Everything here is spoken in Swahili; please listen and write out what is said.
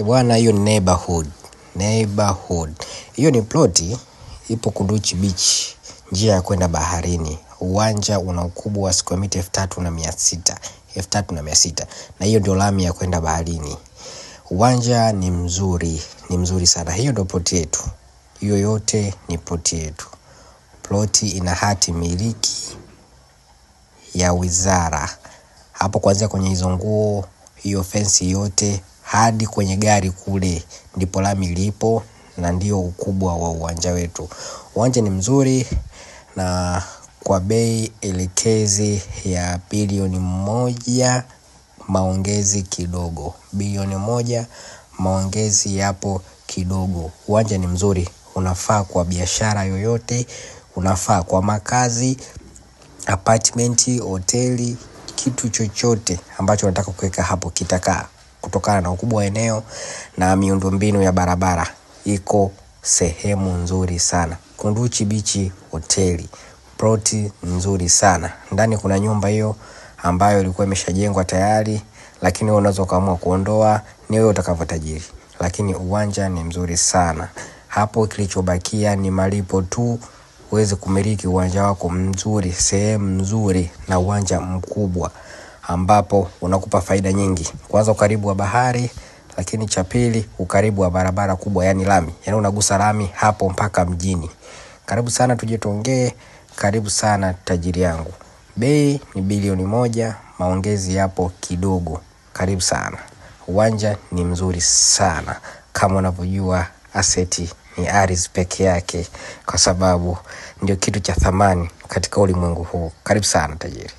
Bwana, hiyo ni neighborhood. Hiyo ni ploti ipo Kunduchi Beach, njia ya kwenda baharini. Uwanja una ukubwa wa square mita 3600. Na hiyo ndio lami ya kwenda baharini. Uwanja ni mzuri sana. Hiyo ndio ploti yetu. Hiyo yote ni ploti yetu. Ploti ina hati miliki ya wizara. Hapo kuanzia kwenye hizo nguo, hiyo fence yote hadi kwenye gari kule ndipo lami lipo, na ndio ukubwa wa uwanja wetu. Uwanja ni mzuri na kwa bei elekezi ya bilioni 1 maongezi kidogo. Bilioni 1 maongezi yapo kidogo. Uwanja ni mzuri, unafaa kwa biashara yoyote, unafaa kwa makazi, apartment, hoteli, kitu chochote ambacho unataka kuweka hapo kitakaa, kutokana na ukubwa wa eneo na miundombinu ya barabara. Iko sehemu nzuri sana. Kunduchi Beach hoteli, ploti nzuri sana. Ndani kuna nyumba hiyo ambayo ilikuwa imeshajengwa tayari, lakini wewe unaweza kuamua kuondoa, ni wewe utakavyotajiri. Lakini uwanja ni mzuri sana. Hapo kilichobakia ni malipo tu uweze kumiliki uwanja wako mzuri, sehemu nzuri na uwanja mkubwa ambapo unakupa faida nyingi. Kwanza ukaribu wa bahari, lakini cha pili ukaribu wa barabara kubwa, yani lami. Yani unagusa lami hapo mpaka mjini. Karibu sana tuje tuongee, karibu sana tajiri yangu. Bei ni bilioni 1, maongezi yapo kidogo. Karibu sana. Uwanja ni mzuri sana. Kama unavyojua, aseti ni ardhi peke yake, kwa sababu ndio kitu cha thamani katika ulimwengu huu. Karibu sana tajiri.